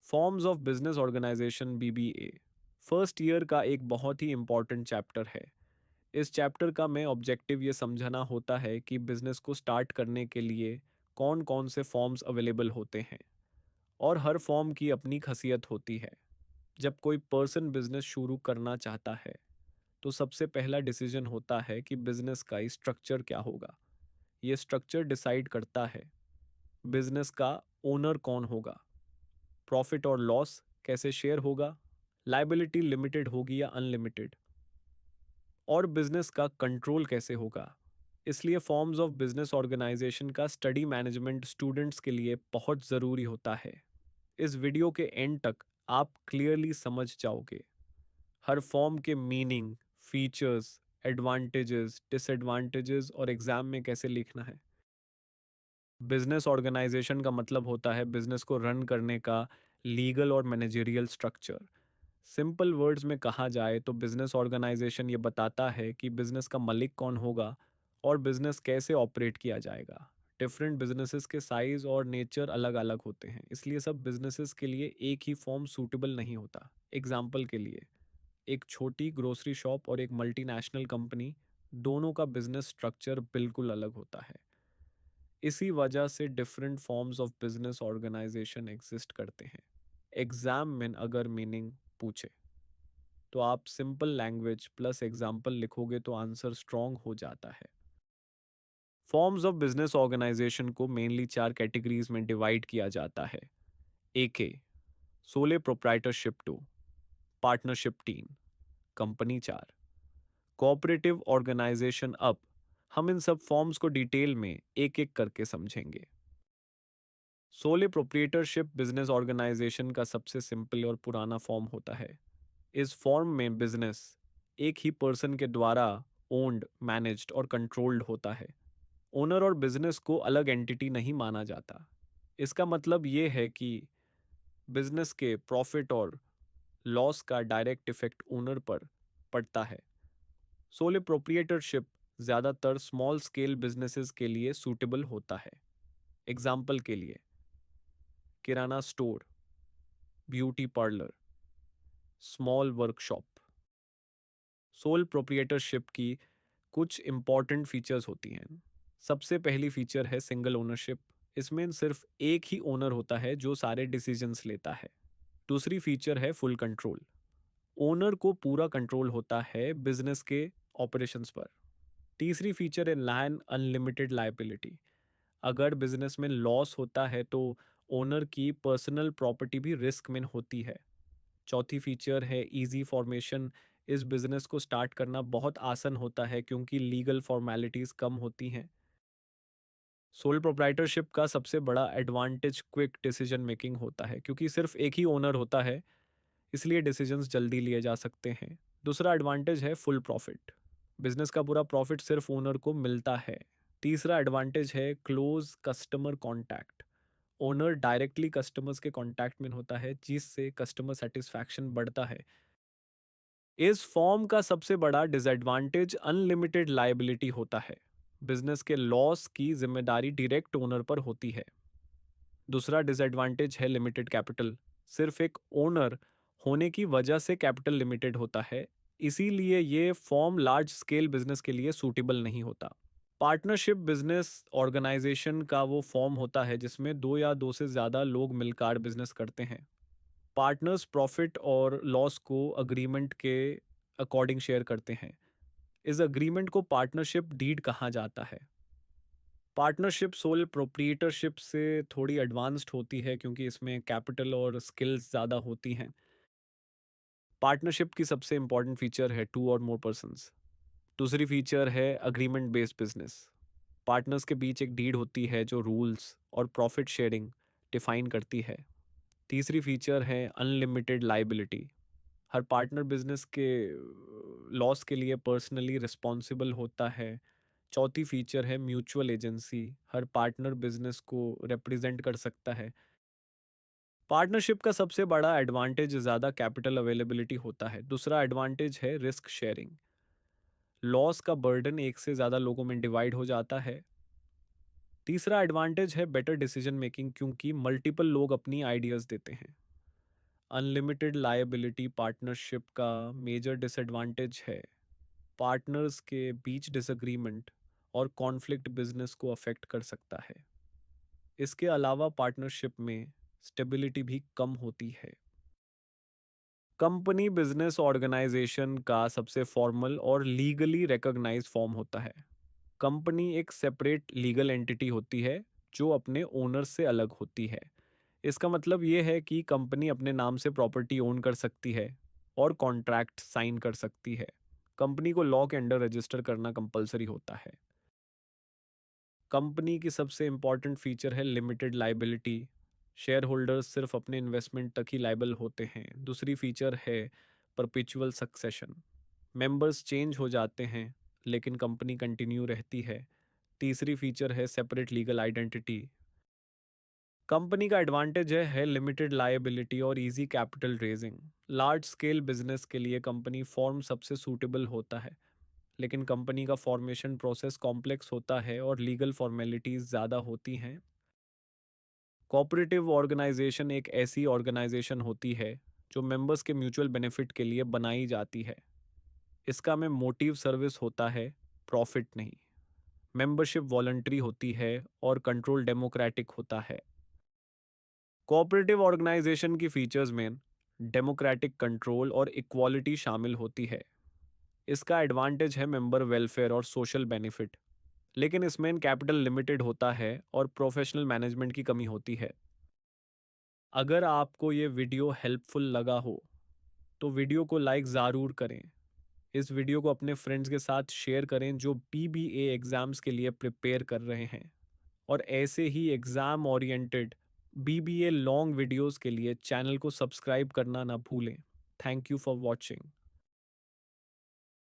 Forms of business organisation BBA first year का एक बहुत ही इम्पॉर्टेंट चैप्टर है। इस चैप्टर का मैं ऑब्जेक्टिव ये समझना होता है कि बिजनेस को स्टार्ट करने के लिए कौन कौन से फॉर्म्स अवेलेबल होते हैं और हर फॉर्म की अपनी खासियत होती है। जब कोई पर्सन बिजनेस शुरू करना चाहता है तो सबसे पहला डिसीजन होता है कि बिजनेस का स्ट्रक्चर क्या होगा। ये स्ट्रक्चर डिसाइड करता है बिजनेस का ओनर कौन होगा, प्रॉफिट और लॉस कैसे शेयर होगा, लाइबिलिटी लिमिटेड होगी या अनलिमिटेड, और बिजनेस का कंट्रोल कैसे होगा। इसलिए फॉर्म्स ऑफ बिजनेस ऑर्गेनाइजेशन का स्टडी मैनेजमेंट स्टूडेंट्स के लिए बहुत ज़रूरी होता है। इस वीडियो के एंड तक आप क्लियरली समझ जाओगे हर फॉर्म के मीनिंग, फीचर्स, एडवांटेजेस, डिसएडवांटेजेस और एग्जाम में कैसे लिखना है। बिजनेस ऑर्गेनाइजेशन का मतलब होता है बिजनेस को रन करने का लीगल और मैनेजरियल स्ट्रक्चर। सिंपल वर्ड्स में कहा जाए तो बिजनेस ऑर्गेनाइजेशन ये बताता है कि बिजनेस का मालिक कौन होगा और बिजनेस कैसे ऑपरेट किया जाएगा। डिफरेंट बिजनेसेस के साइज और नेचर अलग अलग होते हैं, इसलिए सब बिजनेसेस के लिए एक ही फॉर्म सूटेबल नहीं होता। एग्जाम्पल के लिए, एक छोटी ग्रोसरी शॉप और एक मल्टीनेशनल कंपनी, दोनों का बिजनेस स्ट्रक्चर बिल्कुल अलग होता है। इसी वजह से different forms of business organisation exist करते हैं। एग्जाम में अगर मीनिंग पूछे तो आप सिंपल लैंग्वेज प्लस एग्जाम्पल लिखोगे तो आंसर स्ट्रॉन्ग हो जाता है। फॉर्म्स ऑफ बिजनेस ऑर्गेनाइजेशन को मेनली चार कैटेगरीज में डिवाइड किया जाता है। एक a, sole proprietorship. Two, partnership टीम, कंपनी। चार, कोऑपरेटिव ऑर्गेनाइजेशन। अब हम इन सब फॉर्म्स को डिटेल में एक एक करके समझेंगे। सोले प्रोप्रिएटरशिप बिजनेस ऑर्गेनाइजेशन का सबसे सिंपल और पुराना फॉर्म होता है। इस फॉर्म में बिजनेस एक ही पर्सन के द्वारा ओन्ड, मैनेज्ड और कंट्रोल्ड होता है। ओनर और बिजनेस को अलग एंटिटी नहीं माना जाता। इसका मतलब ये है कि बिजनेस के प्रॉफिट और लॉस का डायरेक्ट इफेक्ट ओनर पर पड़ता है। सोले प्रोप्रिएटरशिप ज़्यादातर स्मॉल स्केल बिजनेसेस के लिए सूटेबल होता है। एग्जाम्पल के लिए, kirana store, beauty parlour, small workshop. Sole proprietorship की कुछ इंपॉर्टेंट फीचर्स होती हैं। सबसे पहली फीचर है सिंगल ओनरशिप। इसमें सिर्फ एक ही ओनर होता है जो सारे डिसीजंस लेता है। दूसरी फीचर है फुल कंट्रोल। ओनर को पूरा कंट्रोल होता है बिजनेस के ऑपरेशंस पर। तीसरी फीचर है लैंड अनलिमिटेड लायबिलिटी। अगर बिजनेस में लॉस होता है तो ओनर की पर्सनल प्रॉपर्टी भी रिस्क में होती है। चौथी फीचर है इजी फॉर्मेशन। इस बिजनेस को स्टार्ट करना बहुत आसान होता है क्योंकि लीगल फॉर्मेलिटीज कम होती हैं। सोल प्रोप्राइटरशिप का सबसे बड़ा एडवांटेज क्विक डिसीजन मेकिंग होता है, क्योंकि सिर्फ एक ही ओनर होता है इसलिए डिसीजंस जल्दी लिए जा सकते हैं। दूसरा एडवांटेज है फुल प्रॉफिट। बिजनेस का पूरा प्रॉफिट सिर्फ ओनर को मिलता है। तीसरा एडवांटेज है close customer contact. Owner directly customers के कॉन्टैक्ट में होता है जिससे कस्टमर सेटिस्फैक्शन बढ़ता है। इस फॉर्म का सबसे बड़ा डिसएडवांटेज अनलिमिटेड लायबिलिटी होता है। बिजनेस के लॉस की जिम्मेदारी डायरेक्ट ओनर पर होती है। दूसरा डिसएडवांटेज है लिमिटेड कैपिटल। सिर्फ एक ओनर होने की वजह से कैपिटल लिमिटेड होता है, इसीलिए ये फॉर्म लार्ज स्केल बिजनेस के लिए सूटेबल नहीं होता। पार्टनरशिप बिजनेस ऑर्गेनाइजेशन का वो फॉर्म होता है जिसमें दो या दो से ज़्यादा लोग मिलकर बिजनेस करते हैं। पार्टनर्स प्रॉफिट और लॉस को अग्रीमेंट के अकॉर्डिंग शेयर करते हैं। इस अग्रीमेंट को पार्टनरशिप डीड कहा जाता है। पार्टनरशिप सोल प्रोप्रिएटरशिप से थोड़ी एडवांस्ड होती है क्योंकि इसमें कैपिटल और स्किल्स ज़्यादा होती हैं। पार्टनरशिप की सबसे इंपॉर्टेंट फीचर है टू और मोर पर्सन्स। दूसरी फीचर है अग्रीमेंट बेस्ड बिजनेस। पार्टनर्स के बीच एक डीड होती है जो रूल्स और प्रॉफिट शेयरिंग डिफाइन करती है। तीसरी फीचर है अनलिमिटेड लाइबिलिटी। हर पार्टनर बिजनेस के लॉस के लिए पर्सनली रिस्पॉन्सिबल होता है। चौथी फीचर है म्यूचुअल एजेंसी। हर पार्टनर बिजनेस को रिप्रेजेंट कर सकता है। पार्टनरशिप का सबसे बड़ा एडवांटेज ज़्यादा कैपिटल अवेलेबिलिटी होता है। दूसरा एडवांटेज है रिस्क शेयरिंग। लॉस का बर्डन एक से ज़्यादा लोगों में डिवाइड हो जाता है। तीसरा एडवांटेज है बेटर डिसीजन मेकिंग, क्योंकि मल्टीपल लोग अपनी आइडियाज़ देते हैं। अनलिमिटेड लायबिलिटी पार्टनरशिप का मेजर डिसएडवांटेज है पार्टनर्स के बीच डिसएग्रीमेंट और कॉन्फ्लिक्ट बिजनेस को अफेक्ट कर सकता है। इसके अलावा पार्टनरशिप में स्टेबिलिटी भी कम होती है। कंपनी बिजनेस ऑर्गेनाइजेशन का सबसे फॉर्मल और लीगली रिकॉग्नाइज्ड फॉर्म होता है। कंपनी एक सेपरेट लीगल एंटिटी होती है जो अपने ओनर से अलग होती है। इसका मतलब ये है कि कंपनी अपने नाम से प्रॉपर्टी ओन कर सकती है और कॉन्ट्रैक्ट साइन कर सकती है। कंपनी को लॉ के अंडर रजिस्टर करना कंपलसरी होता है। कंपनी की सबसे इम्पॉर्टेंट फीचर है लिमिटेड लाइबिलिटी। शेयर होल्डर्स सिर्फ अपने इन्वेस्टमेंट तक ही लाइबल होते हैं। दूसरी फीचर है परपिचुअल सक्सेशन। मेंबर्स चेंज हो जाते हैं लेकिन कंपनी कंटिन्यू रहती है। तीसरी फीचर है सेपरेट लीगल आइडेंटिटी। कंपनी का एडवांटेज है लिमिटेड लायबिलिटी और easy capital raising. Large scale business के लिए कंपनी फॉर्म सबसे सूटेबल होता है, लेकिन कंपनी का फॉर्मेशन प्रोसेस कॉम्प्लेक्स होता है और लीगल फॉर्मेलिटीज़ ज़्यादा होती हैं। कोऑपरेटिव ऑर्गेनाइजेशन एक ऐसी ऑर्गेनाइजेशन होती है जो मेंबर्स के म्यूचुअल बेनिफिट के लिए बनाई जाती है। इसका में मोटिव सर्विस होता है, प्रॉफिट नहीं। मेंबरशिप वॉलंटरी होती है और कंट्रोल डेमोक्रेटिक होता है। कोऑपरेटिव ऑर्गेनाइजेशन की फीचर्स में डेमोक्रेटिक कंट्रोल और इक्वालिटी शामिल होती है। इसका एडवांटेज है मेंबर वेलफेयर और सोशल बेनिफिट, लेकिन इसमें कैपिटल लिमिटेड होता है और प्रोफेशनल मैनेजमेंट की कमी होती है। अगर आपको ये वीडियो हेल्पफुल लगा हो तो वीडियो को लाइक ज़रूर करें। इस वीडियो को अपने फ्रेंड्स के साथ शेयर करें जो पीबीए एग्ज़ाम्स के लिए प्रिपेयर कर रहे हैं, और ऐसे ही exam oriented BBA long videos के लिए चैनल को सब्सक्राइब करना ना भूलें। Thank you for watching.